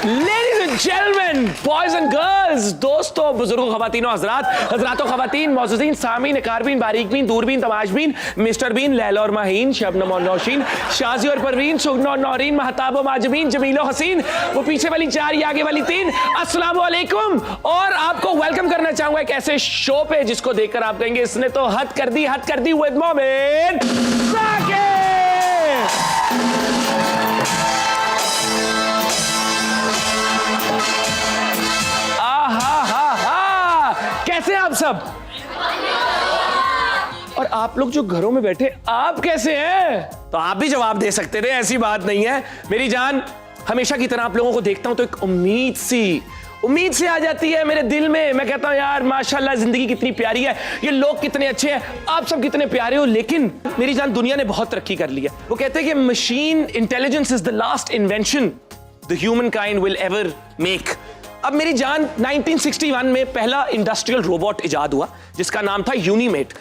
Ladies and gentlemen, boys and girls, दोस्तों, बुजुर्गों, खवातीनों, हजरात, हजरातों, खवातीन, मौजूदीन, सामीन, कारबीन, बारीकबीन, दूरबीन, तमाशबीन, मिस्टर बीन, लैला और माहीन, शबनम और नौशीन, शाजी और परवीन, शुगनो और नौरीन, महताब और माजबीन, जमीलो हसीन, वो पीछे वाली 4, ये आगे वाली 3, अस्सलाम वालेकुम। और आपको वेलकम करना चाहूंगा एक ऐसे शो पे जिसको देखकर आप कहेंगे इसने तो हद कर दी विद मोमिन साकिब। कैसे आप सब? और आप लोग जो घरों में बैठे, आप कैसे हैं? तो आप भी जवाब दे सकते थे, ऐसी बात नहीं है। मेरी जान, हमेशा की तरह आप लोगों को देखता हूं तो एक उम्मीद सी आ जाती है मेरे दिल में। मैं कहता हूं यार माशाल्लाह जिंदगी कितनी प्यारी है, ये लोग कितने अच्छे हैं, आप सब कितने प्यारे हो। लेकिन मेरी जान, दुनिया ने बहुत तरक्की कर ली है। वो कहते हैं कि machine intelligence is the last invention the human kind will ever make. अब मेरी जान, 1961 में पहला इंडस्ट्रियल रोबोट इजाद हुआ जिसका नाम था यूनीमेट।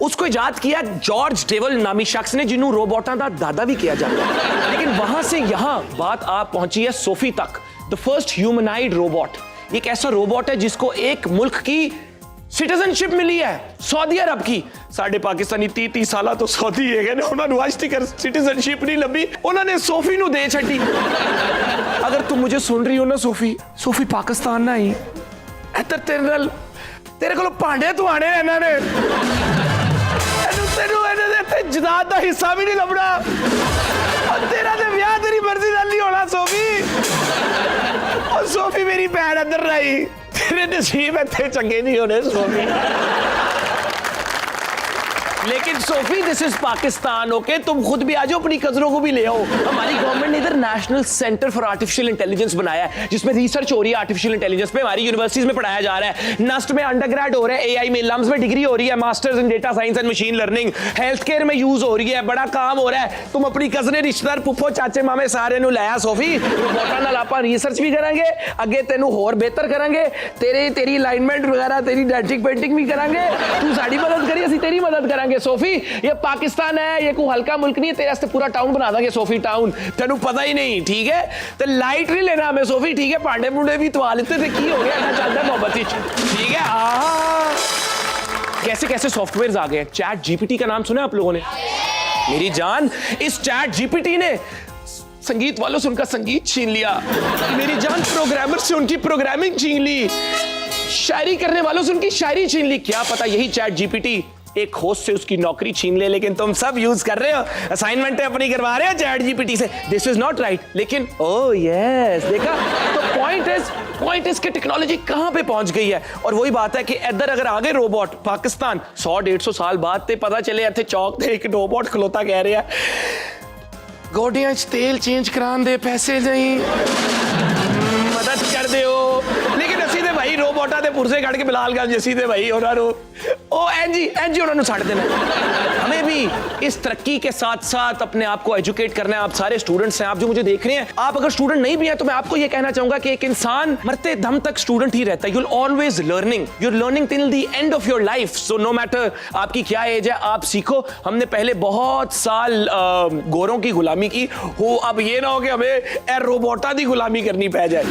उसको इजाद किया जॉर्ज डेवल नामी शख्स ने, जिन्होंने रोबोटा का दादा भी किया जाता है। लेकिन वहां से यहां बात आप पहुंची है सोफी तक, द फर्स्ट ह्यूमनाइड रोबोट। एक ऐसा रोबोट है जिसको एक मुल्क की सिटीजनशिप मिली है, सऊदी अरब की। साढ़े पाकिस्तानी 30 साल तो सऊदी है ना, उन्होंने आज तक सिटीजनशिप नहीं लभी, उन्होंने सोफी नु दे छड़ी। अगर तुम मुझे सुन रही हो ना सोफी पाकिस्तान ना ही तेरे को भांडे तो आने इन्होंने जदाद का हिस्सा भी नहीं लभना। तेरा तो ब्याह तेरी मर्जी नाल नहीं होना सोफी। और सोफी मेरी भैन अंदर रही, तेरे नसीब इतने चंगे नहीं होने सोफी। लेकिन Sophie, this is Pakistan, okay? तुम खुद भी आ जाओ, अपनी कजरों को भी ले आओ। हमारी गवर्नमेंट ने इधर national centre for artificial intelligence बनाया है जिसमें रिसर्च हो रही है आर्टिफिशियल इंटेलिजेंस पे। हमारी यूनिवर्सिटीज में पढ़ाया जा रहा है। नस्ट में अंडरग्रेड हो रहा है एआई में, लम्स में डिग्री हो रही है, masters in data science and machine learning, health care में यूज हो रही है, बड़ा काम हो रहा है। तुम अपनी कजने, रिश्तेदार, पुप्पो, चाचे, मामे सारे नु लाया सोफी। रोबोटां नाल आपां रिसर्च भी करांगे, अगे तेनू होर बेहतर करांगे, तेरी अलाइनमेंट वगैरह, तेरी डेटिक पेंटिंग भी करांगे। तू साडी मदद करी, असीं तेरी मदद करांगे सोफी। ये पाकिस्तान है, ये कोई हल्का मुल्क नहीं है, तेरे वास्ते पूरा टाउन बना देंगे सोफी टाउन। तेनू पता ही नहीं, ठीक है? तो लाइट नहीं लेना हमें सोफी, ठीक है? पांडे पुंडे भी तो लेते थे, की हो गया ना, चलता है मोहब्बत, ठीक है? कैसे कैसे सॉफ्टवेयर आ गए। चैट जीपीटी का नाम सुना आप लोगों ने? मेरी जान, इस चैट जीपीटी ने संगीत वालों से उनका संगीत छीन लिया। मेरी जान, प्रोग्रामर से उनकी प्रोग्रामिंग छीन ली, शायरी करने वालों से उनकी शायरी छीन ली। क्या पता यही चैट जीपीटी एक होस्ट से उसकी नौकरी छीन ले। लेकिन तुम सब यूज कर रहे हो, असाइनमेंट अपनी करवा रहे हो चैट जीपीटी से। This is not right. लेकिन ओह यस, देखा? तो पॉइंट इज कि टेक्नोलॉजी कहां पे पहुंच गई है। और वही बात है कि इधर अगर आगे रोबोट, पाकिस्तान 100-150 साल बाद ते पता चले इत्थे चौक ते एक रोबोट खलोता कह रहे हैं गोडियां च तेल चेंज करान दे पैसे नहीं, मदद कर दो। लेकिन असी ते भाई रोबोटा दे पुरसे कट के बिलालगंज असी ते भाई उन्होंने एनजी उन्होंने छड़ देना। हमें भी इस तरक्की के साथ साथ अपने आप को एजुकेट करना है। आप सारे स्टूडेंट्स हैं, आप जो मुझे देख रहे हैं, आप अगर स्टूडेंट नहीं भी हैं तो मैं आपको ये कहना चाहूंगा कि एक इंसान मरते दम तक स्टूडेंट ही रहता है। You'll always learning, you're learning till the end of your life. So no matter आपकी क्या एज है, आप सीखो। हमने पहले बहुत साल गोरों की गुलामी की हो, अब ये ना हो कि हमें रोबोटा की गुलामी करनी पै जाए।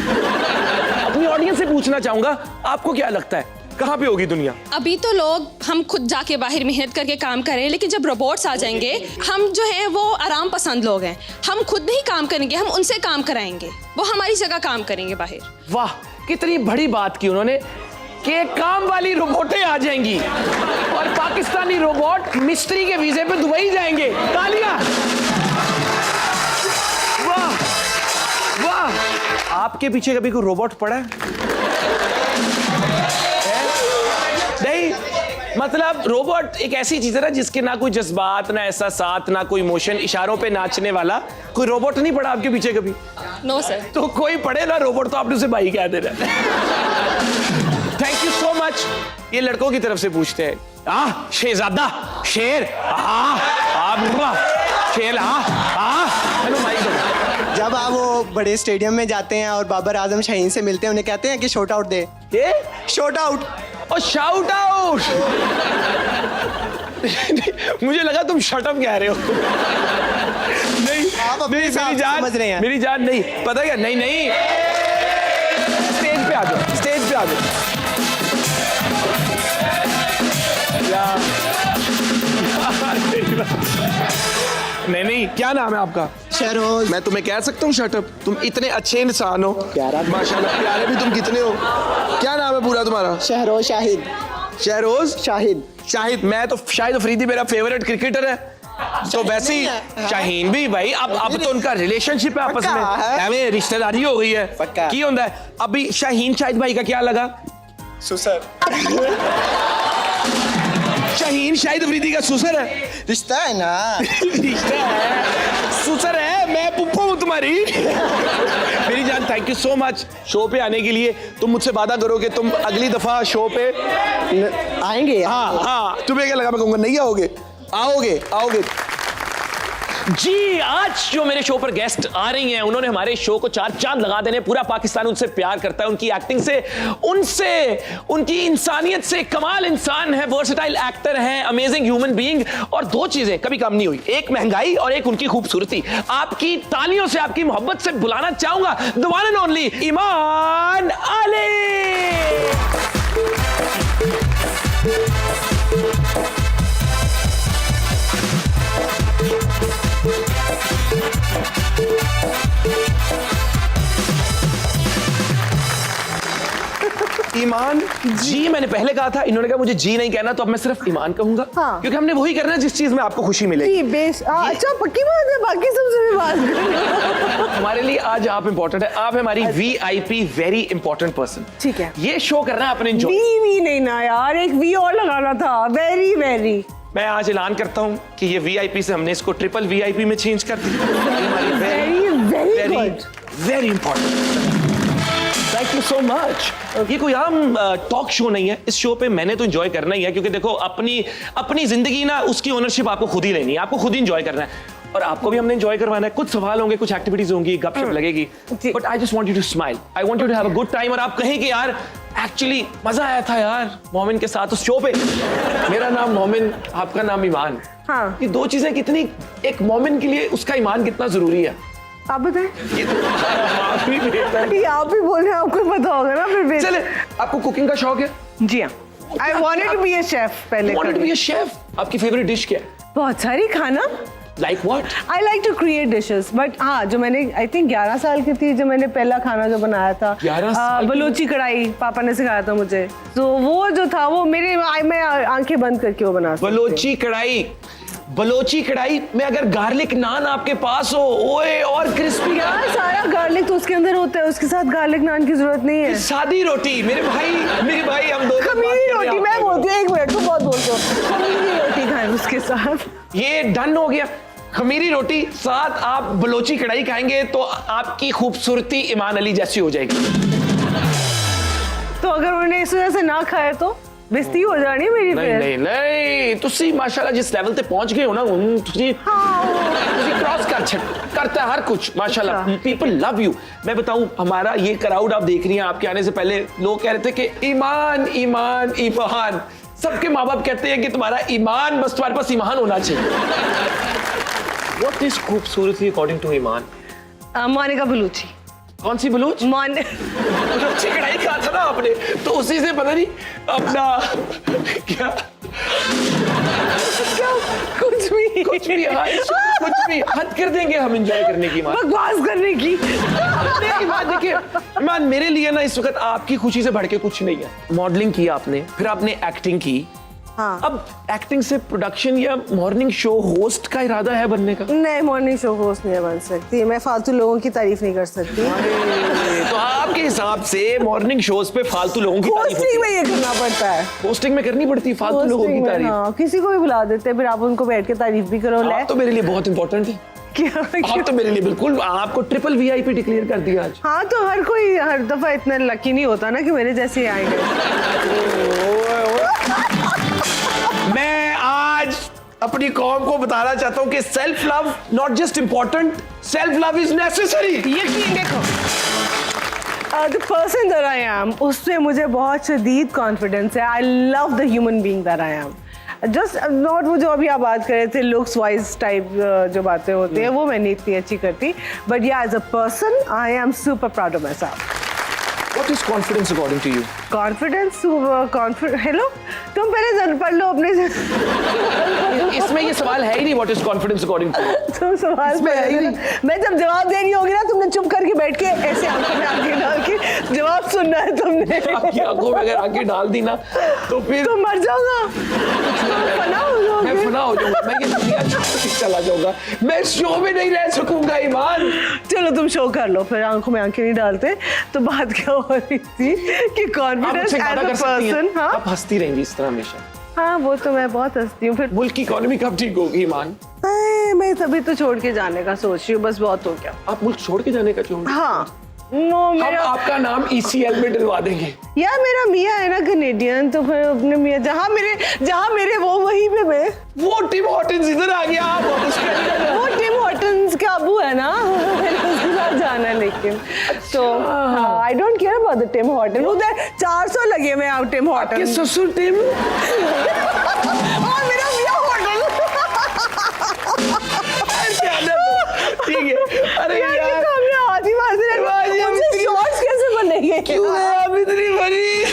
अपनी ऑडियंस से पूछना चाहूंगा, आपको क्या लगता है कहां पे होगी दुनिया? अभी तो लोग हम खुद जाके बाहर मेहनत करके काम कर रहे हैं, लेकिन जब रोबोट्स आ जाएंगे, हम जो है वो आराम पसंद लोग हैं, हम खुद नहीं काम करेंगे, हम उनसे काम कराएंगे, वो हमारी जगह काम करेंगे बाहर। वाह, कितनी बड़ी बात की उन्होंने कि काम वाली रोबोटें आ जाएंगी और पाकिस्तानी रोबोट मिस्त्री के वीजे पे दुबई जाएंगे। तालियां! वाह वाह। आपके पीछे कभी कोई रोबोट पड़ा है? नहीं, मतलब रोबोट एक ऐसी चीज है ना जिसके ना कोई जज्बात, ना एहसासात, ना कोई इमोशन, इशारों पे नाचने वाला कोई रोबोट नहीं पड़ा आपके पीछे कभी? No sir. तो कोई पड़े ना रोबोट तो आपने उसे भाई कह देना। Thank you so much. ये लड़कों की तरफ से पूछते हैं। शेरजादा, शेर, शेर, हेलो माइक दो। जब आप वो बड़े स्टेडियम में जाते हैं और बाबर आजम शाहीन से मिलते हैं, उन्हें कहते हैं कि शॉट आउट दे। ये शॉट आउट और शाउट आउट। मुझे लगा तुम शट अप कह रहे हो। नहीं आप अपने नहीं, हिसाब मेरी से जान समझ रहे हैं। मेरी जान नहीं, पता क्या, नहीं नहीं, स्टेज पे आ जाओ, स्टेज पे आ जाओ। नहीं नहीं, क्या नाम है आपका? शहरोज। मैं तुम्हें कह सकता हूँ शट अप? तुम इतने अच्छे इंसान हो, माशाल्लाह, प्यारे भी तुम कितने हो। क्या नाम है पूरा तुम्हारा? शहरोज शाहिद। शहरोज शाहिद। शाहिद। मैं तो शाहिद अफरीदी मेरा फेवरेट क्रिकेटर है, तो वैसे ही शाहीन भी भाई। अब तो उनका रिलेशनशिप है आपस में, हमें रिश्तेदारी हो गई है। पक्का। की होता है अभी शाहीन शाहिद भाई का क्या लगा? सुसर। शाहीन शाहिद अफरीदी का सुसर है। रिश्ता है ना। रिश्ता है, सुसर है। मैं पुप्पो हूँ तुम्हारी। मेरी जान, thank you so much show पे आने के लिए। तुम मुझसे वादा करो कि तुम अगली दफा शो पे आएंगे। हाँ हाँ, तुम्हें क्या लगा मैं कहूँगा नहीं आओगे? आओगे आओगे जी। आज जो मेरे शो पर गेस्ट आ रही हैं, उन्होंने हमारे शो को 4 चांद लगा देने। पूरा पाकिस्तान उनसे प्यार करता है, उनकी एक्टिंग से, उनसे, उनकी इंसानियत से। कमाल इंसान है, वर्सेटाइल एक्टर हैं, अमेजिंग ह्यूमन बीइंग। और 2 चीजें कभी कम नहीं हुई, एक महंगाई और एक उनकी खूबसूरती। आपकी तालियों से, आपकी मोहब्बत से बुलाना चाहूंगा द वन एंड ओनली ईमान अली। ईमान जी, मैंने पहले कहा था, इन्होंने कहा मुझे जी नहीं कहना, तो अब मैं सिर्फ ईमान कहूंगा। हाँ। क्योंकि हमने वही करना है जिस चीज में आपको खुशी मिलेगी। जी बेस। अच्छा पक्की बात है, बाकी सबसे भी बात करो। हमारे लिए आज आप इंपॉर्टेंट है, आप हमारी VIP वेरी इंपॉर्टेंट पर्सन। ठीक है। ये शो करना है अपने एंजॉय। वी नहीं ना यार, एक वी और लगाना था। Very very. मैं आज ऐलान करता हूँ कि ये VIP से हमने इसको ट्रिपल VIP में चेंज कर दिया। हमारी very good. Very important. Thank you so much. ये कोई आम टॉक शो नहीं है। इस शो पे मैंने तो एंजॉय करना ही है, क्योंकि देखो अपनी जिंदगी ना, उसकी ओनरशिप आपको खुद ही लेनी है, आपको खुद ही एंजॉय करना है। और आपको भी हमने एंजॉय करवाना है। कुछ सवाल होंगे, कुछ एक्टिविटीज होंगी, गपशप लगेगी, but I just want you to smile, I want you to have a good time. और आप कहें कि यार एक्चुअली मजा आया था यार मोमिन के साथ उस शो पे। मेरा नाम मोमिन, आपका नाम ईमान। हाँ। ये 2 चीजें कितनी, एक मोमिन के लिए उसका ईमान कितना जरूरी है, आप बताएं। ये तो आप ही बेहतर हैं। ये आप भी बोल रहे हैं, आपको पता होगा ना फिर। चले, आपको कुकिंग का शौक है? जी हाँ, I wanted to be a chef पहले। Wanted to be a chef. आपकी फेवरेट डिश क्या है? बहुत सारी खाना। Like what? I like to create dishes, but हाँ, जो मैंने आई थिंक 11 साल की थी जब मैंने पहला खाना जो बनाया था, 11 साल की? बलोची कढ़ाई पापा ने सिखाया था मुझे। तो वो जो था वो मैं आंखें बंद करके वो बना सकती हूँ। बलोची कढ़ाई। बलोची कढ़ाई में अगर गार्लिक नान आपके पास हो, ओए, और क्रिस्पी यार सारा गार्लिक तो उसके अंदर होता है, उसके साथ गार्लिक नान की जरूरत नहीं है। सादी रोटी। मेरे भाई हम दोनों खमीरी रोटी। मैं बोलती हूँ, 1 मिनट, तुम बहुत बोलते हो। खमीरी रोटी खाएं उसके साथ। ये डन हो गया। खमीरी रोटी साथ आप बलोची कढ़ाई खाएंगे तो आपकी खूबसूरती ईमान अली जैसी हो जाएगी। तो अगर उन्होंने इस वजह से ना खाया तो बेइज्जती हो जानी मेरी। नहीं फिर नहीं नहीं, तुसी माशाल्लाह जिस लेवल पे पहुंच गए हो ना, तुसी क्रॉस करता है हर कुछ माशाल्लाह। People love you. मैं बताऊं, हमारा ये क्राउड आप देख रही हैं, आपके आने से पहले लोग कह रहे थे कि ईमान ईमान ईमान। सबके माँ बाप कहते हैं कि तुम्हारा ईमान, बस तुम्हारे पास ईमान होना चाहिए। What is खूबसूरती अकॉर्डिंग टू ईमान? मोनिका बलूची। कौन सी बलूच? बलूची कढ़ाई कहा था ना आपने, तो उसी से पता नहीं अपना क्या कुछ भी हाँ, कुछ भी हद कर देंगे हम एंजॉय करने की। बकवास करने की। देखिए ईमान, मेरे लिए ना इस वक्त आपकी खुशी से बढ़ के कुछ नहीं है। मॉडलिंग की आपने, फिर आपने एक्टिंग की। हाँ। अब एक्टिंग से प्रोडक्शन या मॉर्निंग शो होस्ट का इरादा है बनने का? नहीं, मॉर्निंग शो होस्ट नहीं बन सकती मैं, फालतू लोगों की तारीफ नहीं कर सकती। तो आपके हिसाब से मॉर्निंग शोज पे फालतू लोगों की तारीफ होस्टिंग में ये करना पड़ता है। होस्टिंग में करनी पड़ती है फालतू लोगों की तारीफ। हाँ, किसी को भी बुला देते हैं, फिर आप उनको बैठ के तारीफ भी करो। आप तो मेरे लिए बहुत इंपॉर्टेंट है। क्या? आप तो मेरे लिए बिल्कुल, आपको ट्रिपल VIP डिक्लेयर कर दिया आज। हाँ, तो हर कोई हर दफा इतना लकी नहीं होता ना कि मेरे जैसे आएंगे। मैं आज अपनी कौम को बताना चाहता हूं कि self love not just important, self love is necessary. यकीन देखो, the person that I am, उससे मुझे बहुत शदीद कॉन्फिडेंस है। I love the human being that I am. Just not वो जो अभी आप बात कर रहे थे लुक्स वाइज टाइप जो बातें होती हैं वो मैं नहीं इतनी अच्छी करती, but yeah as a person I am super proud of myself. What is confidence according to you? Confidence, hello, तुम पहले पढ़ लो अपने से। इसमें ये सवाल है ही नहीं what is confidence according to you. तुम सवाल पे है ही। मैं जब जवाब दे रही होगी ना, तुमने चुप करके बैठ के ऐसे आंखों में आंखें डाल के जवाब सुनना है तुमने। आपकी आंखों में अगर आंखें डाल दी ना तो फिर तुम मर जाओगा, फना हो जाओगे। मैं फना हो जाऊंगा, मैं ये दुनिया छोड़ के चला जाऊंगा, मैं शो में नहीं रह सकूंगा ईमान। चलो तुम शो कर लो, फिर आंखों में आंखें नहीं डालते। तो बात क्या हो रही थी कि कॉन्फिडेंस एज अ पर्सन। हाँ, आप हंसती रहेंगी इस तरह हमेशा। हाँ, वो तो मैं बहुत हंसती हूँ। फिर मुल्क की इकोनॉमी कब ठीक होगी ईमान? मैं तभी तो छोड़ के जाने का सोच रही हूँ, बस बहुत हो गया। आप मुल्क छोड़ के जाने का क्यों? हाँ, नो, हम मेरा आपका नाम ECL में डलवा देंगे। यार मेरा मियाँ है ना कनेडियन, तो फिर अपने मियाँ जहाँ मेरे वो वहीं पे मैं। वो टिम हॉटन्स इधर आ गया, आप वापस कर वो टिम हॉटन्स का अबू है ना, मैंने उसके साथ जाना है। लेकिन तो हाँ, I don't care about the Tim Horton. उधर 400 लगे मैं आप टिम हॉटन के ससुर टिम और मेरा मियाँ हॉटन। ठीक है। अरे यार आधी बात शॉर्ट्स कैसे बनेंगे? क्यों आप इतनी बड़ी?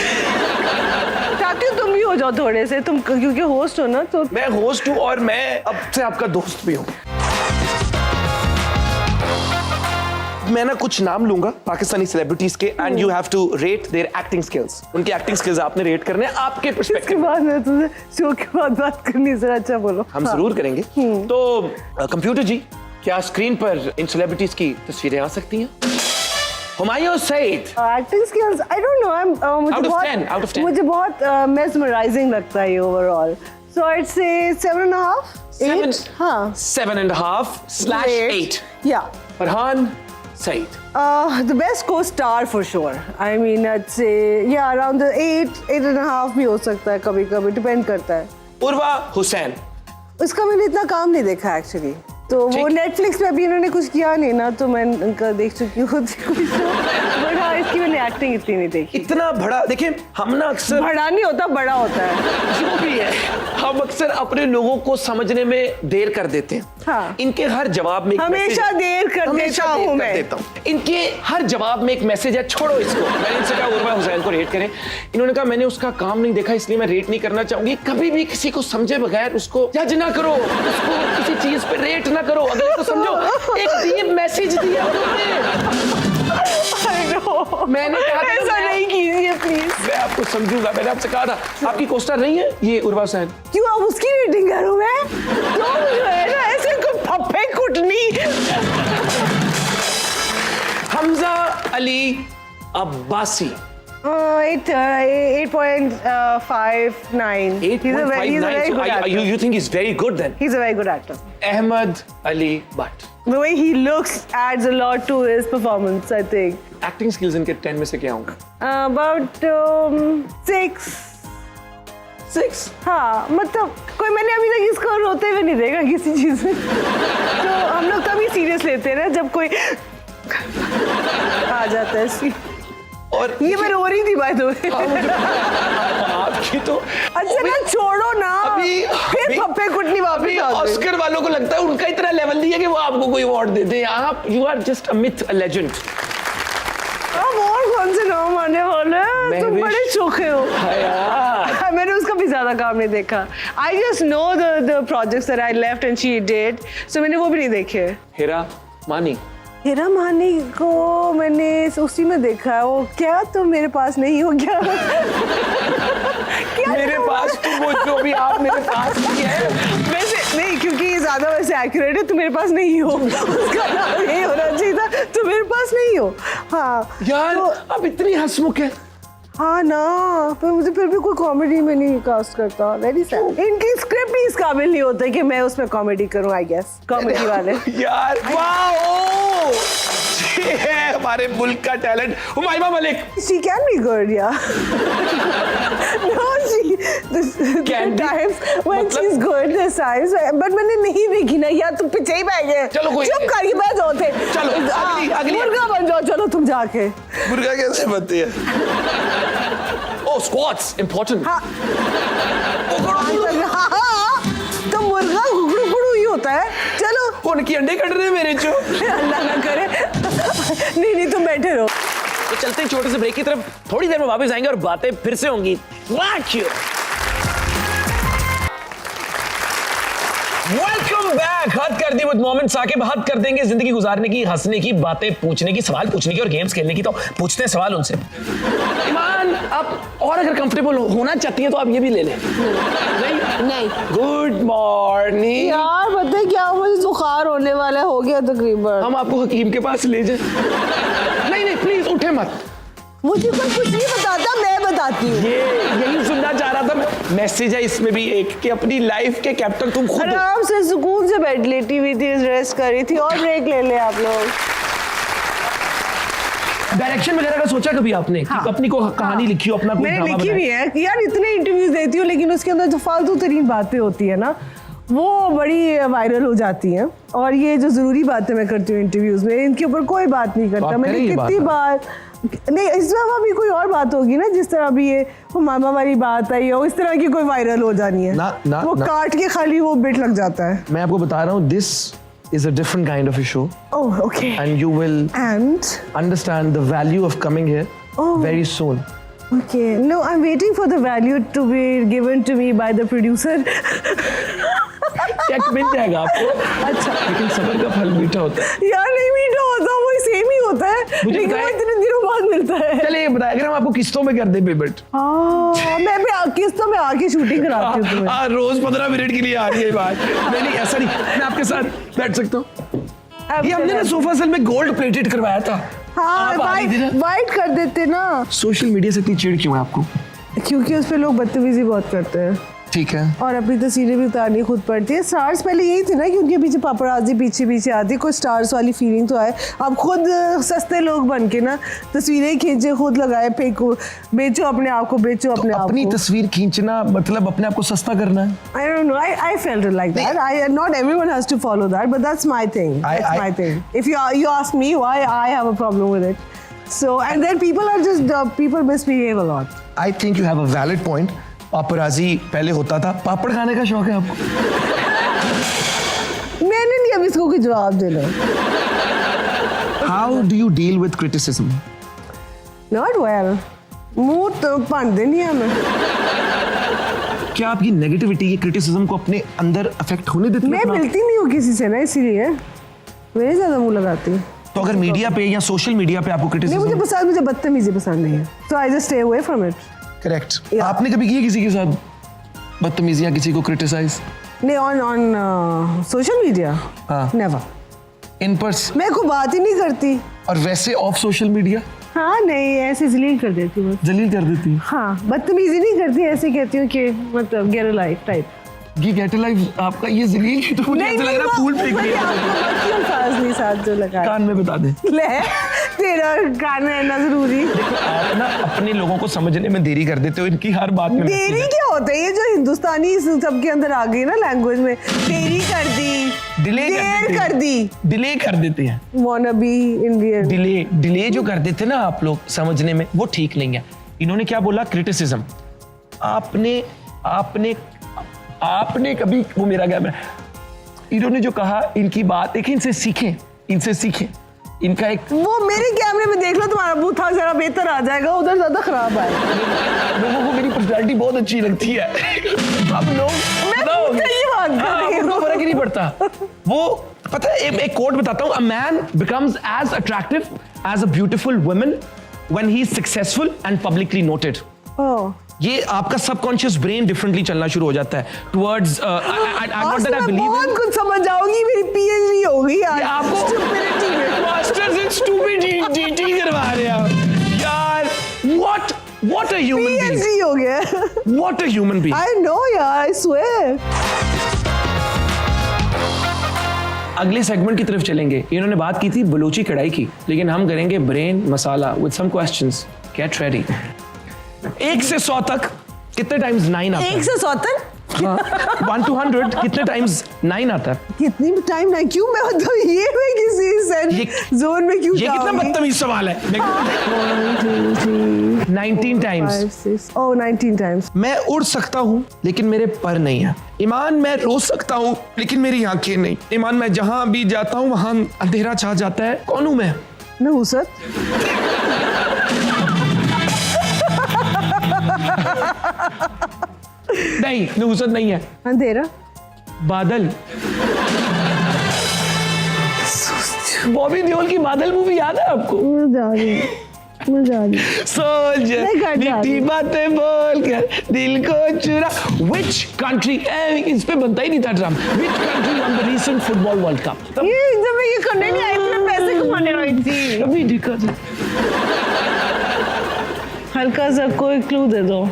चाहती हूँ तुम भी हो जाओ थोड़े से, तुम क्योंकि होस्ट हो ना। तो मैं होस्ट हूँ और मैं अब से आपका दोस्त भी हूँ। मैं ना कुछ नाम लूंगा पाकिस्तानी सेलिब्रिटीज के and you have to rate their acting skills. उनके एक्टिंग स्किल्स आपने रेट करने हैं आपके इसके पर्सपेक्टिव। बाद मैं तुझे शो के बाद बात करनी जरा। अच्छा बोलो। हम जरूर करेंगे। तो कंप्यूटर जी, क्या स्क्रीन पर इन सेलिब्रिटीज की तस्वीरें आ सकती हैं? Humayun Saeed. Acting skills I don't know, मुझे बहुत मेस्मराइजिंग लगता है ओवरऑल। सो आई से 7.5 8। हाँ, 7.5/8। या Farhan Saeed. the best co-star for sure. I mean, I'd say yeah, around the 8.5 भी हो सकता है कभी-कभी, डिपेंड करता है। उर्वा हुसैन। उसका मैंने इतना काम नहीं देखा एक्चुअली, तो वो नेटफ्लिक्स पे अभी इन्होंने कुछ किया नहीं ना, तो मैं उनका देख चुकी हूँ बट हाँ, इसकी मैंने एक्टिंग इतनी नहीं देखी। इतना बड़ा देखिए, हम ना अक्सर बड़ा नहीं होता, बड़ा होता है। जो भी है, हम अक्सर अपने लोगों को समझने में देर कर देते हैं। हाँ। इनके हर जवाब में हमेशा देर कर देता हूँ मैं। इनके हर जवाब में एक मैसेज है, छोड़ो इसको। मैंने इनसे कहा उर्वा हुसैन को रेट करें, इन्होंने कहा मैंने उसका काम नहीं देखा इसलिए मैं रेट नहीं करना चाहूंगी। कभी भी किसी को समझे बगैर उसको जज ना करो, उसको किसी चीज पे रेट ना करो, अगले को समझो। एक डीप मैसेज दिया उन्होंने। मैंने कहा ऐसा नहीं कीजिए प्लीज। मैं आपको समझूंगा, मैंने आपसे कहा था। आपकी कोस्टार नहीं है ये उर्वा हुसैन? क्यों अब उसकी रेटिंग करूं मैं? तो जो है ना ऐसे फप्पे कुटनी। Hamza Ali Abbasi. 8.59. He's a very good actor. You think he's very good then? He's a very good actor. Ahmed Ali Butt. The way he looks adds a lot to his performance, I think. Acting skills इनके 10 में से क्या होंगे? About 6. 6? हाँ, मतलब कोई मैंने अभी तक इसको रोते हुए नहीं देखा किसी चीज में। तो हम लोग तभी सीरियस लेते हैं ना जब कोई आ जाता है इसकी। और ये मैं रो रही थी बाय द वे। आपकी तो अच्छा ना, छोड़ो ना, अभी फिर पप्पे कुटनी वापस आ गई। ऑस्कर वालों को लगता है उनका इतना लेवल नहीं है कि वो आपको कोई अवार्ड दे दे। आप you are just a myth, a legend. अब और कौन से नाम आने वाले हैं? तुम बड़े चोखे हो। मैंने उसका भी ज्यादा काम नहीं देखा। I just know the projects that I left and she did, so मैंने वो भी नहीं देखे। हेरा मानी। हेरा मानी को मैंने उसी में देखा है। वो क्या तो मेरे पास नहीं हो गया? क्या मेरे पास तो वो जो भी आप मेरे पास नहीं है वैसे नहीं, क्योंकि ये ज्यादा वैसे एक्यूरेट है। तो मेरे पास नहीं हो, उसका नाम यही होना चाहिए था। तो मेरे पास नहीं हो। हाँ यार, तो, अब इतनी हंसमुख है। हाँ ना, पर मुझे फिर भी कोई कॉमेडी में नहीं कास्ट करता। Very sad. इनकी स्क्रिप्ट ही इस काबिल नहीं होता कि मैं उसमें कॉमेडी करूं। आई गेस कॉमेडी वाले यार वाओ ये है हमारे मुल्क का talent Humaima Malik. She can be good, yeah. No, Can be? times when मतलब- she's good, there's times, but मैंने नहीं देखी ना यार, तुम पीछे ही बैठ गए। चलो कोई चुप नहीं। करके बैठ जाओ थे। चलो, अगली- मुर्गा बन जाओ, चलो तुम जाके। मुर्गा कैसे बनती है? ओह स्क्वाट्स इंपॉर्टेंट। हाँ, तो मुर्गा घुगड़ू गुड़ू ही होता है। चलो कौन की अंडे कट रहे हैं मेरे जो। अल्लाह ना करे। नहीं तुम बैठे रहो। तो चलते हैं छोटे से ब्रेक की तरफ, थोड़ी देर में वापस आएंगे और बातें फिर से होंगी। Welcome back. हद कर दी विद मोमेंट साकिब। हद कर देंगे जिंदगी गुजारने की, हंसने की, बातें पूछने की, सवाल पूछने की और गेम्स खेलने की। तो पूछते हैं सवाल उनसे। ईमान आप और अगर कंफर्टेबल होना चाहती हैं तो आप ये भी ले लें। नहीं गुड मॉर्निंग। यार पता है क्या, मुझे बुखार होने वाला हो गया तकरीबन। हम आपको हकीम के पास ले जाए। नहीं प्लीज उठे मत। मुझे कोई कुछ नहीं बताता, मैं बताती हूँ। ये यही सुनना चाह रहा था मैं। मैसेज है इसमें भी एक कि अपनी लाइफ के कैप्टन तुम खुद हो। आराम से सुकून से बैठ लेटी हुई थी, रेस्ट कर रही थी। और ब्रेक ले ले आप लोग। डायरेक्शन वगैरह का सोचा कभी आपने कि अपनी को कहानी लिखी हो, अपना कोई मैंने ड्रामा लिखी बनाए? भी है कि यार इतने इंटरव्यूज देती हूँ, लेकिन उसके अंदर जो फालतू तरीन बातें होती है ना, वो बड़ी वायरल हो जाती हैं। और ये जो जरूरी बातें मैं करती हूँ इंटरव्यूज में, इनके ऊपर कोई बात नहीं करता। आप मैंने करें ये कितनी बार नहीं, इस दफा भी कोई और बात होगी ना, जिस तरह अभी ये मामा वाली बात आई है, इस तरह की कोई वायरल हो जानी है ना, वो ना। काट के खाली वो बिट लग जाता है। मैं आपको बता रहा हूँ this is a different kind of a show oh okay. And you will and understand the value of coming here very soon. okay, no, I'm waiting for the value to be given to me by the producer. Cheque मिल जाएगा आपको। अच्छा लेकिन सबर का फल मीठा होता है। यार नहीं मीठा होता, वो सेम ही होता है, मुझे लेकिन वो बताएं। इतने दिनों बाद मिलता है। चलिए ये बताएं, अगर हम आपको किस्तों में कर दें पेमेंट। मैं भी किस्तों में आके शूटिंग कराती हूँ तुम्हें। रोज 15 मिनट के लिए आ रही है बात। नहीं ऐसा नहीं, मैं आपके साथ बैठ सकता हूँ। ये हमने ना सोफा सेल में गोल्ड प्लेटेड करवाया था। हाँ आप आ रही थी ना। वाइट कर देते ना, सोशल मीडिया से इतनी चिढ़ क्यों है आपको? क्योंकि उस पे लोग बदतमीजी बहुत करते हैं ठीक है। और अपनी तस्वीरें भी उतारनी खुद पड़ती है। स्टार्स पहले यही थे ना कि उनके पीछे पापराजी पीछे पीछे आती, कोई स्टार्स वाली फीलिंग तो आए। अब खुद सस्ते लोग बन के ना तस्वीरें खींचे, खुद लगाए, फेंको, बेचो अपने आप को, बेचो अपने आप अपनी को। तस्वीर खींचना मतलब अपने आप को सस्ता करना है। I don't know. I felt it like that. Not everyone has to follow that, but that's my thing. That's my thing. If you ask me why I have a problem with it, so and then people are just people misbehave a lot. I think you have a valid point. पापराजी पहले होता था। पापड़ खाने का शौक है आपको? मैंने नहीं अब इसको कोई जवाब देना। How do you deal with criticism? Not well. मुंह तो भन देनी है मैं। क्या आपकी नेगेटिविटी ये क्रिटिसिज्म को अपने अंदर अफेक्ट होने देती है? मैं अपना? मिलती नहीं हूँ किसी से ना, इसीलिए मैं ज्यादा मुंह लगाती हूँ। तो अगर मीडिया पे या सोशल मीडिया पे आपको नहीं मुझे क्रिटिसिज्म पसंद, मुझे बदतमीजी पसंद नहीं है, so I just stay away from it. Correct. Yeah. आपने कभी की किसी के साथ बदतमीजी या किसी को क्रिटिसाइज नहीं on social media. हाँ। Never. इन पर्सन मैं कोई बात ही नहीं करती। और वैसे ऑफ सोशल मीडिया हाँ नहीं, ऐसे जलील कर देती हूँ। जलील कर देती है। हाँ बदतमीजी नहीं करती, ऐसे कहती हूँ कि मतलब गेट अ लाइफ टाइप। ये गेट लाइफ आपका ये जलील तो मुझे ऐसा लग रहा है फूल फेंक मैंने दिया आपको बाकी अल्फाज नहीं साथ जो लगाया। कान में बता दे। ले तेरा कान में रहना जरूरी। आप ना अपने लोगों को समझने में देरी कर देते हो, इनकी हर बात में देरी क्या होता है, ये जो हिंदुस्तानी सबके अंदर आ गई ना लैंग्वेज में, देरी कर दी, डिले कर दी, डिले कर देते हैं। wanna be Indian। डिले जो कर देते ना आप लोग समझने में, वो ठीक नहीं है। इन्होंने क्या बोला? क्रिटिसिज्म। आपने आपने आपने कभी वो मेरा क्या, इन्होंने जो कहा, इनकी बात देखिए, इनसे सीखें। इनका एक वो मेरे कैमरे में देख लो, तुम्हारा बूथा जरा बेहतर आ जाएगा, उधर ज्यादा खराब आएगा। लोगों को मेरी पर्सनालिटी बहुत अच्छी लगती है। अब लोग सही बात कर रही हूँ। आपको फर्क ही नहीं पड़ता। वो पता है, एक कोट बताता हूँ। A man becomes as attractive as a beautiful woman when he is successful and publicly noted. ओह ये आपका सबकॉन्शियस ब्रेन डिफरेंटली चलना शुरू हो जाता है टुवर्ड्स आज मैं बहुत कुछ समझ जाऊंगी, मेरी पीएचडी होगी यार आपको stupidity में। मास्टर्स इन स्टूपिडिटी करवा रहे हैं आप यार। What a human being, PhD हो गया। What a human being. I know यार, I swear। अगले सेगमेंट की तरफ चलेंगे। इन्होंने बात की थी बलूची कढ़ाई की, लेकिन हम करेंगे brain masala with some questions. Get ready. 1 से 100 तक कितने टाइम्स 9 आता है? 1 से 100 तक? हाँ, 1 to 100 कितने टाइम्स 9 आता है? कितनी टाइम ना, क्यों मैं मतलब ये मैं किसी जोन में क्यों ये कितना बदतमीज सवाल है। 19 टाइम्स। ओह 19 टाइम्स। मैं उड़ सकता हूँ लेकिन मेरे पर नहीं है। ईमान, मैं रो सकता हूँ लेकिन मेरी आंखें नहीं। ईमान, मैं जहां भी जाता हूँ वहां अंधेरा छा जाता है। कौन हूं मैं? नहुसत। नहीं, नहुसत नहीं है। अंधेरा। बादल। बॉबी देओल की बादल मूवी याद है आपको? सोच मीठी बातें बोल कर दिल को चुरा। Which country? इस पे बनता ही नहीं था drum. Which country won the recent football World Cup? ये जब मैं ये करने नहीं आई थी, मैं पैसे कमाने आई थी। अभी दिक्कत है। हल्का सा कोई क्लू दे दो।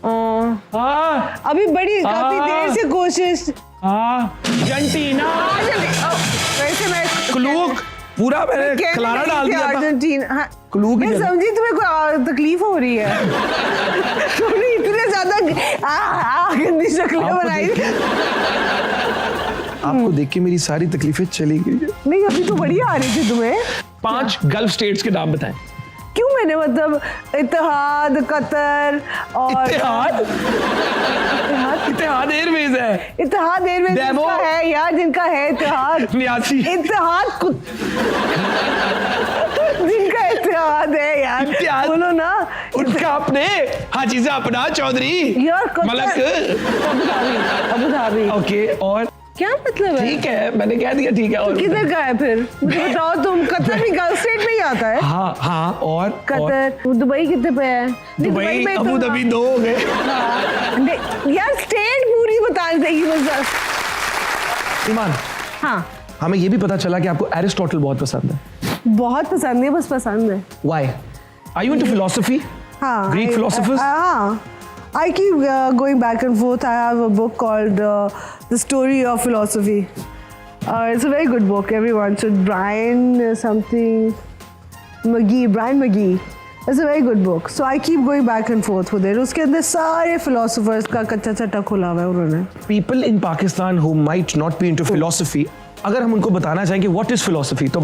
हाँ अभी बड़ी काफी देर से कोशिश। हाँ, अर्जेंटीना। वैसे मैं क्लू पूरा मैंने खलारा डाल दिया था। अर्जेंटीना। हाँ, क्लू की मैं जगह। समझी तुम्हें कोई तकलीफ हो रही है। तुमने इतने ज्यादा गंदी शक्लें आपको बनाई। आपको देख के मेरी सारी तकलीफें चली गई है। नहीं, अभी तो बढ़िया आ रही थी तुम्हें। 5 गल्फ स्टेट्स के नाम बताएं। क्यों मैंने मतलब इत्तेहाद, कतर और इत्तेहाद एयरवेज है। इत्तेहाद एयरवेज डेवो। जिनका है यार, जिनका है इत्तेहाद। 89। इत्तेहाद जिनका इत्तेहाद है यार, इत्तेहाद। बोलो ना। उनका अपने हाजी से अपना चौधरी यार कतर। मलक। Abu Dhabi. ओके, और क्या मतलब है? ठीक है, मैंने कह दिया ठीक है। और किधर का है फिर मुझे बताओ तुम। कतर भी गल्फ स्टेट में ही आता है। हाँ हाँ, और कतर। दुबई कितने पे है? दुबई में तो- अबू धाबी 2 हो गए। हाँ, यार स्टेट पूरी बता देगी बस। ईमान, हाँ, हमें ये भी पता चला कि आपको एरिस्टोटल बहुत पसंद है। बहुत पसंद है, बस पसंद है। Why? Are you into philosophy? हाँ, Greek philosophers? हाँ, I keep going back and forth. I have a book called The Story of Philosophy. It's a very good book. Everyone should. Brian McGee. It's a very good book. So I keep going back and forth with it. उसके अंदर सारे philosophers का कच्चा चट्टा खुला हुआ है उन्होंने। People in Pakistan who might not be into philosophy, अगर हम उनको बताना चाहेंगे what is philosophy, तो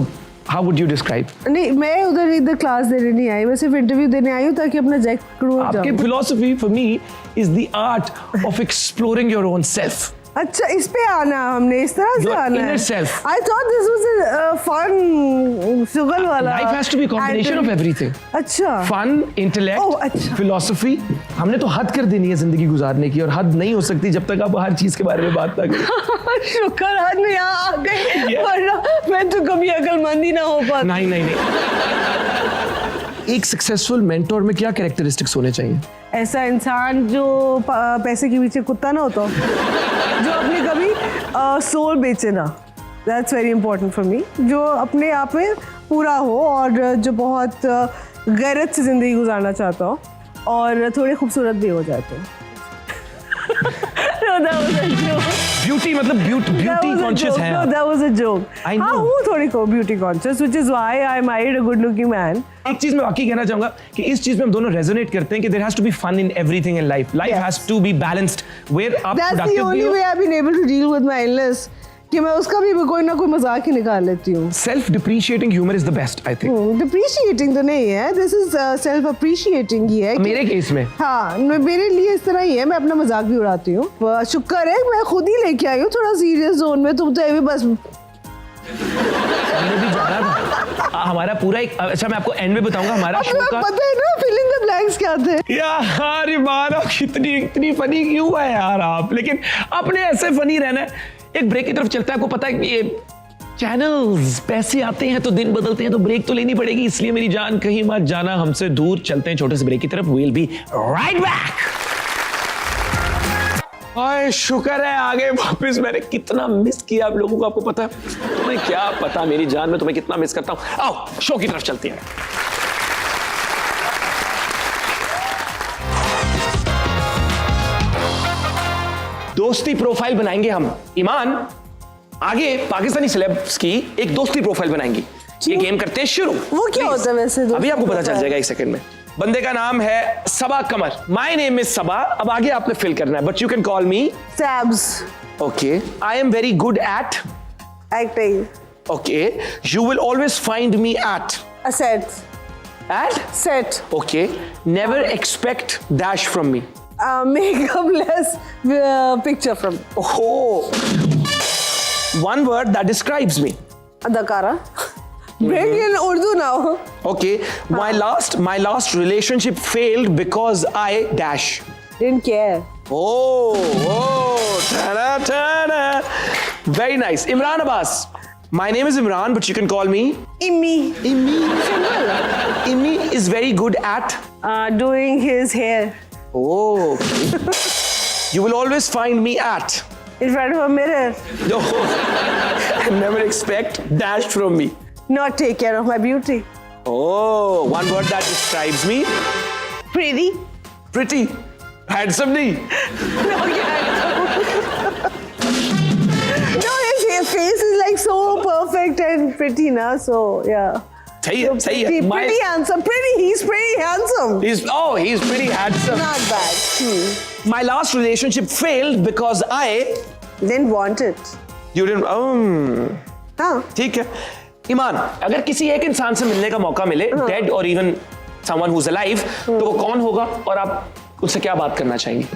how would you describe? नहीं, मैं इधर क्लास देने नहीं आई, मैं सिर्फ इंटरव्यू देने आई हूँ ताकि अपना जैक करूँ। आपके philosophy for me is the art of exploring your own self. अच्छा, इस पे आना हमने, इस तरह से Your आना है। inner self. I thought this was a fun शुगल वाला। Life has to be a combination of everything. अच्छा। Fun, intellect, Oh, अच्छा। philosophy. हमने तो हद कर देनी है जिंदगी गुजारने की, और हद नहीं हो सकती जब तक आप हर चीज के बारे में बात ना करें। शुक्र आज मैं यहाँ आ गई, Yeah. वरना मैं तो कभी अक्लमंद ही ना हो पाती। नहीं। एक सक्सेसफुल मेंटोर में क्या कैरेक्टरिस्टिक्स होने चाहिए? ऐसा इंसान जो पैसे के पीछे कुत्ता ना होता, जो अपनी कभी सोल बेचे ना। That's very important for me. जो अपने आप में पूरा हो और जो बहुत गैरत से जिंदगी गुजारना चाहता हो और थोड़े खूबसूरत भी हो जाते हो। ब्यूटी मतलब ब्यूटी कॉन्शियस है आप। That was a joke. I know. हाँ, हूँ थोड़ी को beauty conscious, which is why I married a good looking man. एक चीज मैं वाकई कहना चाहूंगा कि इस चीज में हम दोनों रेजोनेट करते हैं कि there has to be fun in everything in life. Life Yes. Has to be balanced where आप That's the productive only way I've been able to deal with my illness. कि मैं उसका भी कोई ना कोई मजाक ही निकाल लेती हूँ। Self depreciating humour is the best I think. Depreciating तो नहीं है, दिस इज सेल्फ अप्रिशिएटिंग ही है। मेरे केस में हाँ, मेरे लिए इस तरह ही है, मैं अपना मजाक भी उड़ाती हूँ। शुक्र है मैं खुद ही लेके आई हूँ थोड़ा सीरियस जोन में। तुम तो अभी बस हमने भी जाना था। हमारा पूरा एक, अच्छा मैं आपको एंड में बताऊंगा हमारा शो का। पता है ना फिलिंग द ब्लैंक्स क्या थे। यार ईमान, कितनी फनी क्यों है यार आप? लेकिन अपने ऐसे फनी रहना है। एक ब्रेक की तरफ चलता है। आपको पता है कि ये चैनल्स पैसे आते हैं तो दिन बदलते हैं, तो ब्रेक तो लेनी पड़ेगी। इसलिए मेरी जान कहीं मत जाना हमसे दूर। चलते हैं छोटे से ब्रेक की तरफ। We will be right back. ओए शुक्र है आगे वापस। मैंने कितना मिस किया आप लोगों को, आपको पता है? तुम्हें क्या पता मेरी जान में तुम्हें कितना मिस करता हूं। आओ शो की तरफ चलते हैं। दोस्ती प्रोफाइल बनाएंगे हम। ईमान, आगे पाकिस्तानी सेलेब्स की एक दोस्ती प्रोफाइल बनाएंगी। ये गेम करते हैं शुरू। वो क्या होता है वैसे? अभी आपको पता चल जाएगा एक सेकंड में। बंदे का नाम है सबा कमर। माय नेम इज सबा। अब आगे आपने फिल करना है, but you can call me Sabs. Okay. I am very good at Acting. Okay. You will always find me at A set. Set. Okay. Never expect dash from me. Makeup less picture from Oh, one word that describes me. Adakara. Bring in Urdu now. Okay, my last relationship failed because I dash. Didn't care. Ta-da, ta-da. Very nice. Imran Abbas. My name is Imran, but you can call me Immi. Immi is very good at. Doing his hair Oh. You will always find me at. in front of a mirror. No. Never expect dash from me. Not take care of my beauty. Oh, one word that describes me. Pretty. Pretty. Handsome nahi. No, no, his face is like so perfect and pretty, na. So yeah. सही है, सही है. Pretty handsome. He's pretty handsome. He's pretty handsome. Not bad. My last relationship failed because I Didn't want it. you didn't. हाँ. ठीक है. ईमान, अगर किसी एक इंसान से मिलने का मौका मिले, dead or even someone who's alive, तो वो कौन होगा और आप उससे क्या बात करना चाहेंगे?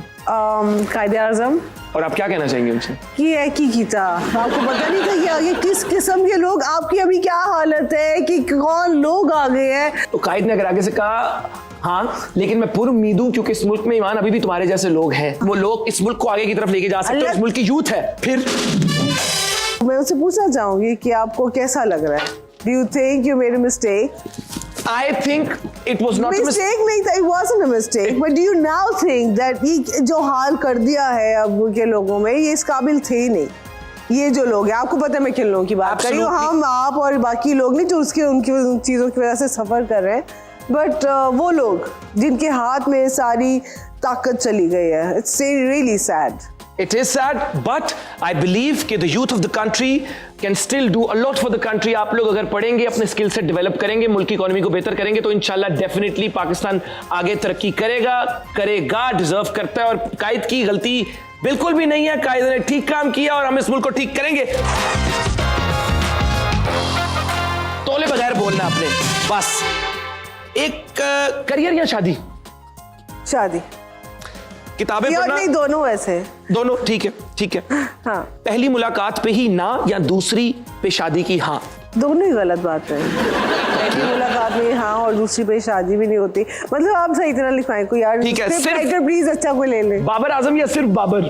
कायदे-आज़म. और आप क्या कहना चाहेंगे उनसे? कि है की कीता. आपको पता नहीं था कि आगे किस किस्म के लोग, आपकी अभी क्या हालत है कि कौन लोग आ गए हैं. तो कायद ने अगर आगे से कहा हाँ, लेकिन मैं पूरी उम्मीद हूं क्योंकि इस मुल्क में ईमान अभी भी तुम्हारे जैसे लोग हैं, वो लोग इस मुल्क को आगे की तरफ लेके जा सकते हैं, इस मुल्क की यूथ है. फिर मैं उससे पूछना चाहूंगी कि आपको कैसा लग रहा है? Do you think you made a mistake? I think it was not a mistake. Mistake नहीं था, it wasn't a mistake. But do you now think that ये जो हाल कर दिया है अब के लोगों में, ये इस काबिल थे ही नहीं. ये जो लोग हैं, आपको पता है मैं किन लोगों की बात कर रही हूँ. हम, आप और बाकी लोग नहीं जो उसके उनकी उन चीज़ों की वजह से सफ़र कर रहे हैं. बट वो लोग जिनके हाथ में सारी ताकत चली गई है. It's really sad. It is sad, but I believe कि the youth of the country can still do a lot for the country. आप लोग अगर पढ़ेंगे, अपने स्किल सेट डेवलप करेंगे, मुल्क की इकोनॉमी को बेहतर करेंगे, तो इंशाल्लाह डेफिनेटली पाकिस्तान आगे तरक्की करेगा, डिजर्व करता है. और कायद की गलती बिल्कुल भी नहीं है. कायद ने ठीक काम किया और हम इस मुल्क को ठीक करेंगे. तोले बगैर बोलना आपने. बस एक करियर या शादी? शादी. किताबें और पढ़ना? नहीं, दोनों वैसे. दोनों. ठीक है. हाँ. पहली मुलाकात पे ही ना या दूसरी पे शादी की हाँ? दोनों ही गलत बात है. पहली मुलाकात में हाँ और दूसरी पे शादी भी नहीं होती. मतलब आप सही तरह लिखवाएं कोई यार. ठीक है, सिर्फ प्लीज अच्छा कोई ले ले. बाबर आजम या सिर्फ Babar?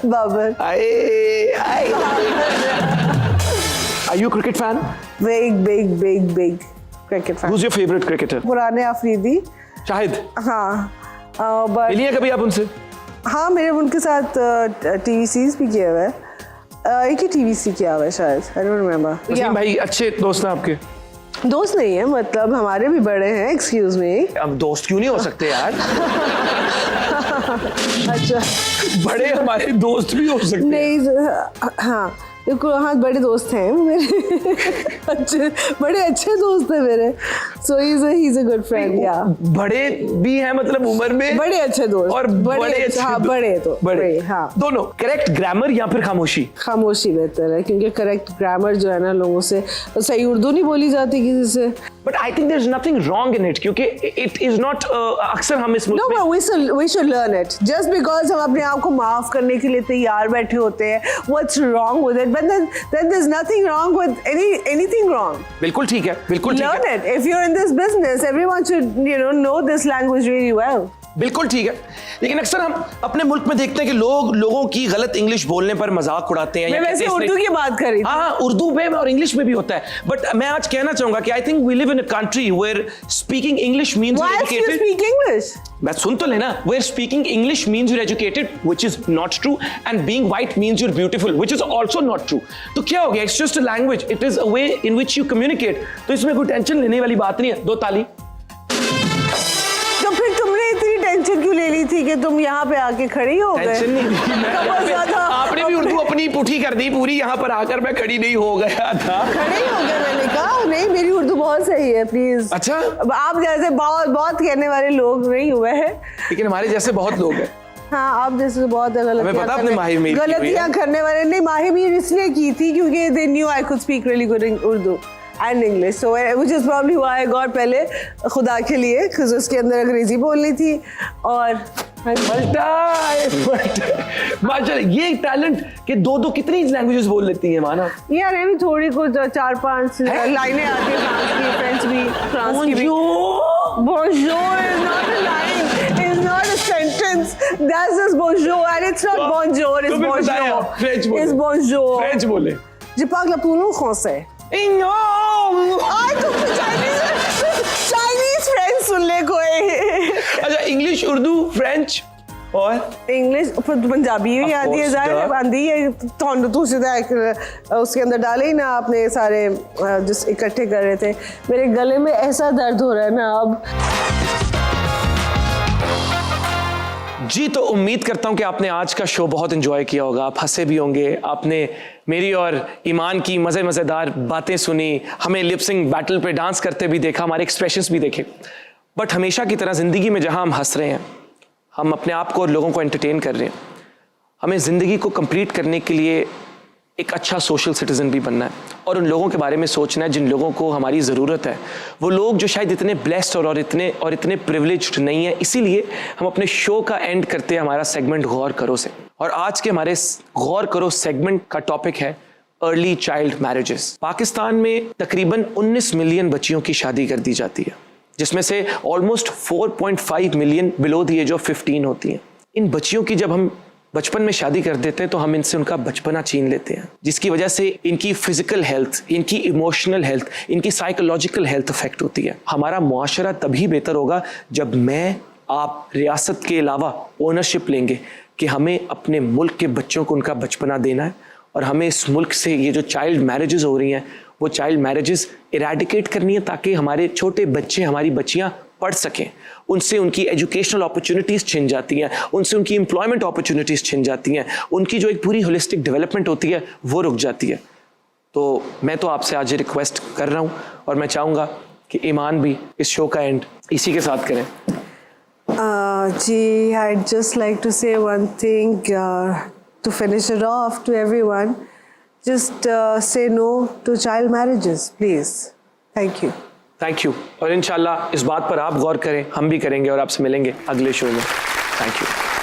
Babar. Are you a cricket fan? Big cricket fan. Who's your favorite cricketer? पुराने अफरीदी. शाहिद. हाँ. बट मिली है कभी आप उनसे? हाँ, मेरे उनके साथ टीवी सीरीज भी किया हुआ है. एक ही टीवी सी किया हुआ है शायद. I don't remember. वसीम भाई अच्छे दोस्त हैं आपके? दोस्त नहीं है, मतलब हमारे भी बड़े हैं. Excuse me. अब दोस्त क्यों नहीं हो सकते यार? अच्छा. बड़े हमारे दोस्त भी हो सकते हैं. नहीं. हाँ बिल्कुल. हाँ, बड़े दोस्त हैं मेरे. बड़े अच्छे दोस्त हैं मेरे. सो he's a good friend. या बड़े भी हैं मतलब उम्र में? बड़े अच्छे दोस्त. और बड़े अच्छे. हाँ, बड़े तो बड़े. हाँ. दोनों. करेक्ट ग्रामर या फिर खामोशी? खामोशी बेहतर है, क्योंकि करेक्ट ग्रामर जो है ना, लोगों से सही उर्दू नहीं बोली जाती किसी से. But I think there's nothing wrong in it क्योंकि it is not अक्सर हम इस मुल्क में. No, we should learn it. Just because हम अपने आप को माफ करने के लिए तैयार बैठे होते हैं, what's wrong with it? But then there's nothing wrong with anything wrong. बिल्कुल ठीक है. बिल्कुल ठीक है. Learn it. If you're in this business, everyone should know this language really well. बिल्कुल ठीक है. लेकिन अक्सर हम अपने मुल्क में देखते हैं कि लोगों की गलत इंग्लिश बोलने पर मजाक उड़ाते हैं. मैं वैसे उर्दू की बात कर रही थी. हाँ, उर्दू में और इंग्लिश में भी होता है. बट मैं आज कहना चाहूंगा कि I think we live in a country where speaking English means Why do you speak English? मैं सुन तो लेना. Where speaking English means you're educated, which is not true, and being white means you're beautiful, which is also not true. तो क्या हो गया? It's just a language. It is a way in which you communicate. तो इसमें कोई tension लेने वाली बात नहीं है. 2 ताली. तो फिर तुमने इतनी टेंशन क्यों ले ली थी कि तुम यहाँ पे आके खड़ी हो गए। टेंशन नहीं थी मैं बहुत यहाँ पे- ज्यादा आपने भी उर्दू अपनी पुठी कर दी पूरी, यहाँ पर आकर मैं खड़ी नहीं हो गया था। खड़े ही हो गए। मैंने कहा नहीं, मेरी उर्दू बहुत सही है, प्लीज। अच्छा। अब आप जैसे बहुत कहने वाले लोग नहीं हुए हैं। लेकिन हमारे जैसे बहुत लोग हैं। हाँ, आप जैसे बहुत हमें पता आपने माही मीर की हुई है। गलतियां करने वाले नहीं। माही मीर इसलिए की थी क्योंकि they knew I could speak really good Urdu and English, so which is probably why I got पहले खुदा के लिए, क्योंकि उसके अंदर अंग्रेजी बोलनी थी। और माशाल्लाह, ये टैलेंट कि दो कितनी लैंग्वेजेस बोल लेती हैं माना। यार ये भी थोड़ी कुछ 4-5 लाइनें आती है, फ्रांस की, फ्रेंच भी, फ्रांस की भी। Bonjour is not a line, it's not a sentence. That's just bonjour and it's not bonjour, it's तुम्हें बताया, bonjour. फ्रेंच बोले। It's bonjour. फ्रेंच बोले। Je parle pour nous français. आज तो चाइनीज फ्रेंच सुन ले कोई। अच्छा, इंग्लिश, उर्दू, फ्रेंच और इंग्लिश, पंजाबी भी Of आती है, course, जाहिर है duh. आंधी है। तो सीधा उसके अंदर डाले ही ना आपने सारे जिस इकट्ठे कर रहे थे। मेरे गले में ऐसा दर्द हो रहा है ना अब। जी, तो उम्मीद करता हूं कि आपने आज का शो बहुत एंजॉय किया होगा, आप हंसे भी होंगे, आपने मेरी और ईमान की मज़ेदार बातें सुनी, हमें लिप सिंक बैटल पे डांस करते भी देखा, हमारे एक्सप्रेशंस भी देखे। बट हमेशा की तरह ज़िंदगी में जहां हम हंस रहे हैं, हम अपने आप को और लोगों को एंटरटेन कर रहे हैं, हमें ज़िंदगी को कंप्लीट करने के लिए एक अच्छा सोशल सिटीज़न भी बनना है और उन लोगों के बारे में सोचना है जिन लोगों को हमारी ज़रूरत है। वो लोग जो शायद इतने ब्लेस्ड और इतने प्रिविलेज्ड नहीं है। इसीलिए हम अपने शो का एंड करते हैं हमारा सेगमेंट गौर करो से। और आज के हमारे गौर करो सेगमेंट का टॉपिक है अर्ली चाइल्ड मैरिजेस। पाकिस्तान में तकरीबन 19 मिलियन बच्चियों की शादी कर दी जाती है, जिसमें से almost 4.5 million below the age of 15 होती हैं। इन बच्चियों की जब हम बचपन में शादी कर देते हैं तो हम इनसे उनका बचपना छीन लेते हैं, जिसकी वजह से इनकी फिजिकल हेल्थ, इनकी इमोशनल हेल्थ, इनकी साइकोलॉजिकल हेल्थ अफेक्ट होती है। हमारा मुआशरा तभी बेहतर होगा जब मैं, आप रियासत के अलावा ओनरशिप लेंगे कि हमें अपने मुल्क के बच्चों को उनका बचपना देना है और हमें इस मुल्क से ये जो चाइल्ड मैरिजेस हो रही हैं वो चाइल्ड मैरिजेस इरेडिकेट करनी है, ताकि हमारे छोटे बच्चे, हमारी बच्चियां पढ़ सकें। उनसे उनकी एजुकेशनल अपॉर्चुनिटीज़ छिन जाती हैं, उनसे उनकी एम्प्लॉयमेंट अपॉर्चुनिटीज़ छिन जाती हैं, उनकी जो एक पूरी होलिस्टिक डेवलपमेंट होती है वो रुक जाती है। तो मैं तो आपसे आज ये रिक्वेस्ट कर रहा हूँ और मैं चाहूँगा कि ईमान भी इस शो का एंड इसी के साथ करें। Gee, I'd just like to say one thing to finish it off to everyone. Just say no to child marriages, please. Thank you. Thank you. और इंशाल्लाह इस बात पर आप गौर करें, हम भी करेंगे और आपसे मिलेंगे अगले शो में। Thank you.